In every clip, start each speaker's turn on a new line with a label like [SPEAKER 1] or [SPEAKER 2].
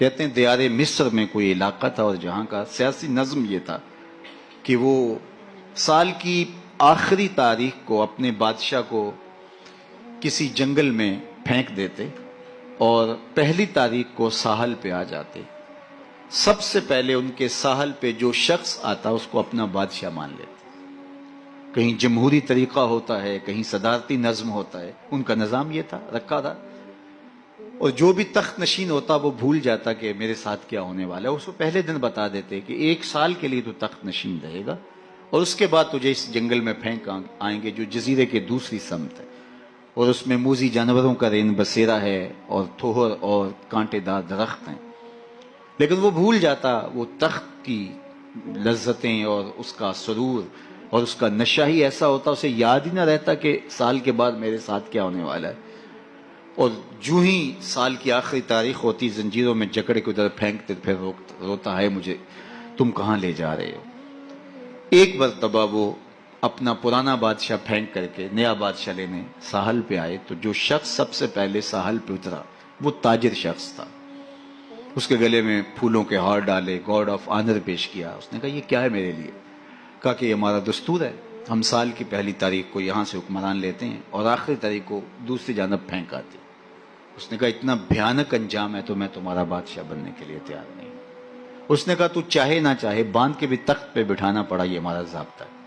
[SPEAKER 1] کہتے ہیں دیار مصر میں کوئی علاقہ تھا اور جہاں کا سیاسی نظم یہ تھا کہ وہ سال کی آخری تاریخ کو اپنے بادشاہ کو کسی جنگل میں پھینک دیتے اور پہلی تاریخ کو ساحل پہ آ جاتے. سب سے پہلے ان کے ساحل پہ جو شخص آتا اس کو اپنا بادشاہ مان لیتے. کہیں جمہوری طریقہ ہوتا ہے, کہیں صدارتی نظم ہوتا ہے, ان کا نظام یہ تھا رکھا تھا. اور جو بھی تخت نشین ہوتا وہ بھول جاتا کہ میرے ساتھ کیا ہونے والا ہے. اس کو پہلے دن بتا دیتے کہ 1 سال کے لیے تو تخت نشین رہے گا اور اس کے بعد تجھے اس جنگل میں پھینک آئیں گے جو جزیرے کے دوسری سمت ہے, اور اس میں موذی جانوروں کا رین بسیرا ہے اور تھوہر اور کانٹے دار درخت ہیں. لیکن وہ بھول جاتا وہ تخت کی لذتیں اور اس کا سرور اور اس کا نشہ ہی ایسا ہوتا, اسے یاد ہی نہ رہتا کہ سال کے بعد میرے ساتھ کیا ہونے والا ہے. اور جو ہی سال کی آخری تاریخ ہوتی زنجیروں میں جکڑ کے ادھر پھینکتے پھر روتا ہے مجھے تم کہاں لے جا رہے ہو. ایک مرتبہ وہ اپنا پرانا بادشاہ پھینک کر کے نیا بادشاہ لینے ساحل پہ آئے تو جو شخص سب سے پہلے ساحل پہ اترا وہ تاجر شخص تھا. اس کے گلے میں پھولوں کے ہار ڈالے, گارڈ آف آنر پیش کیا. اس نے کہا یہ کیا ہے میرے لیے؟ کہا کہ یہ ہمارا دستور ہے, ہم سال کی پہلی تاریخ کو یہاں سے حکمران لیتے ہیں اور آخری تاریخ کو دوسری جانب پھینک آتے. اس نے کہا اتنا بھیانک انجام ہے تو میں تمہارا بادشاہ بننے کے لیے تیار نہیں. اس نے کہا تو چاہے نہ چاہے باندھ کے بھی تخت پہ بٹھانا پڑا, یہ ہمارا ضابطہ ہے.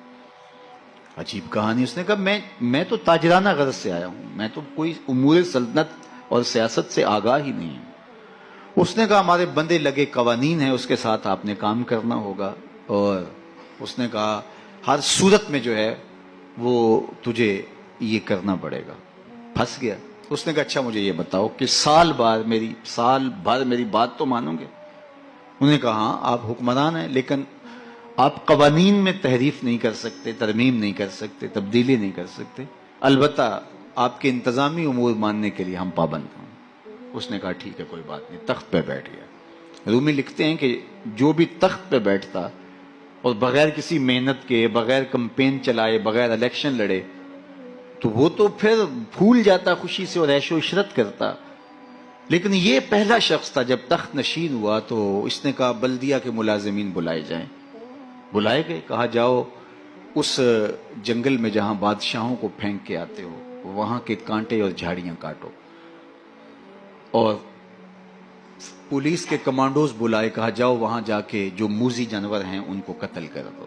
[SPEAKER 1] عجیب کہانی. اس نے کہا میں تو تاجرانہ غرض سے آیا ہوں, میں تو کوئی امور سلطنت اور سیاست سے آگاہ ہی نہیں ہوں. اس نے کہا ہمارے بندے لگے قوانین ہیں, اس کے ساتھ آپ نے کام کرنا ہوگا, اور اس نے کہا ہر صورت میں جو ہے وہ تجھے یہ کرنا پڑے گا. پھنس گیا. اس نے کہا اچھا مجھے یہ بتاؤ کہ سال بھر میری بات تو مانو گے؟ انہوں نے کہا ہاں آپ حکمران ہیں لیکن آپ قوانین میں تحریف نہیں کر سکتے, ترمیم نہیں کر سکتے, تبدیلی نہیں کر سکتے, البتہ آپ کے انتظامی امور ماننے کے لیے ہم پابند ہیں. اس نے کہا ٹھیک ہے کوئی بات نہیں. تخت پہ بیٹھ گیا. رومی لکھتے ہیں کہ جو بھی تخت پہ بیٹھتا اور بغیر کسی محنت کے, بغیر کمپین چلائے, بغیر الیکشن لڑے تو وہ تو پھر پھول جاتا خوشی سے اور عیش و عشرت کرتا. لیکن یہ پہلا شخص تھا جب تخت نشین ہوا تو اس نے کہا بلدیہ کے ملازمین بلائے جائیں. بلائے گئے. کہا جاؤ اس جنگل میں جہاں بادشاہوں کو پھینک کے آتے ہو وہاں کے کانٹے اور جھاڑیاں کاٹو. اور پولیس کے کمانڈوز بلائے. کہا جاؤ وہاں جا کے جو موذی جانور ہیں ان کو قتل کر دو.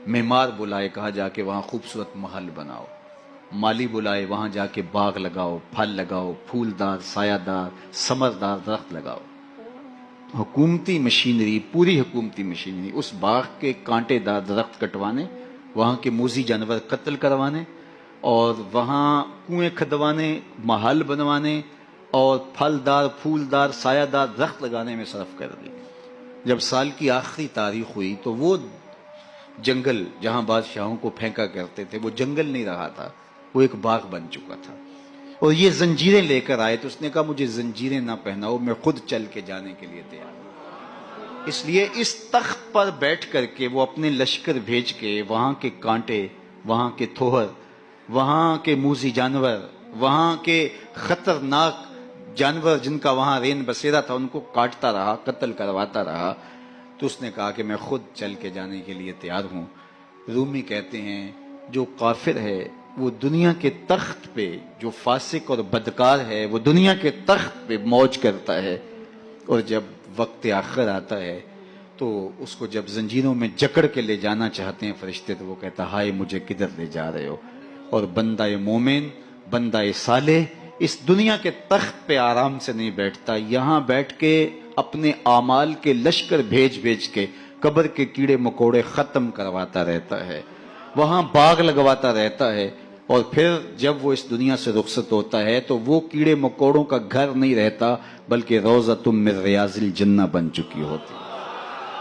[SPEAKER 1] معمار بلائے. کہا جا کے وہاں خوبصورت محل بناؤ. مالی بلائے. وہاں جا کے باغ لگاؤ, پھل لگاؤ, پھولدار, سایہ دار, ثمردار درخت لگاؤ. حکومتی مشینری, پوری حکومتی مشینری اس باغ کے کانٹے دار درخت کٹوانے, وہاں کے موذی جانور قتل کروانے اور وہاں کنویں کھدوانے, محل بنوانے اور پھلدار, پھولدار, سایہ دار درخت لگانے میں صرف کر دی. جب سال کی آخری تاریخ ہوئی تو وہ جنگل جہاں بادشاہوں کو پھینکا کرتے تھے وہ جنگل نہیں رہا تھا, وہ ایک باغ بن چکا تھا. اور یہ زنجیریں لے کر آئے تو اس نے کہا مجھے زنجیریں نہ پہناؤ, میں خود چل کے جانے کے لیے تیار ہوں. اس لیے اس تخت پر بیٹھ کر کے وہ اپنے لشکر بھیج کے وہاں کے کانٹے, وہاں کے تھوہر, وہاں کے موذی جانور, وہاں کے خطرناک جانور جن کا وہاں رین بسیرا تھا ان کو کاٹتا رہا, قتل کرواتا رہا. تو اس نے کہا کہ میں خود چل کے جانے کے لیے تیار ہوں. رومی کہتے ہیں جو کافر ہے وہ دنیا کے تخت پہ, جو فاسق اور بدکار ہے وہ دنیا کے تخت پہ موج کرتا ہے, اور جب وقت آخر آتا ہے تو اس کو جب زنجیروں میں جکڑ کے لے جانا چاہتے ہیں فرشتے تو وہ کہتا ہائے مجھے کدھر لے جا رہے ہو. اور بندہ مومن, بندہ صالح اس دنیا کے تخت پہ آرام سے نہیں بیٹھتا, یہاں بیٹھ کے اپنے اعمال کے لشکر بھیج بھیج کے قبر کے کیڑے مکوڑے ختم کرواتا رہتا ہے, وہاں باغ لگواتا رہتا ہے. اور پھر جب وہ اس دنیا سے رخصت ہوتا ہے تو وہ کیڑے مکوڑوں کا گھر نہیں رہتا بلکہ روضۃ من ریاض الجنہ بن چکی ہوتی.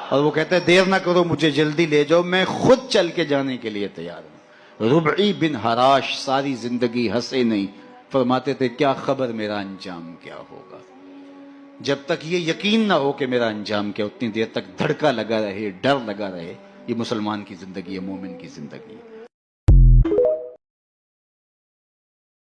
[SPEAKER 1] اور وہ کہتا ہے دیر نہ کرو مجھے جلدی لے جاؤ, میں خود چل کے جانے کے لیے تیار ہوں. ربعی بن حراش ساری زندگی ہنسے نہیں, فرماتے تھے کیا خبر میرا انجام کیا ہوگا. جب تک یہ یقین نہ ہو کہ میرا انجام کیا اتنی دیر تک دھڑکا لگا رہے, ڈر لگا رہے. یہ مسلمان کی زندگی ہے, مومن کی زندگی ہے.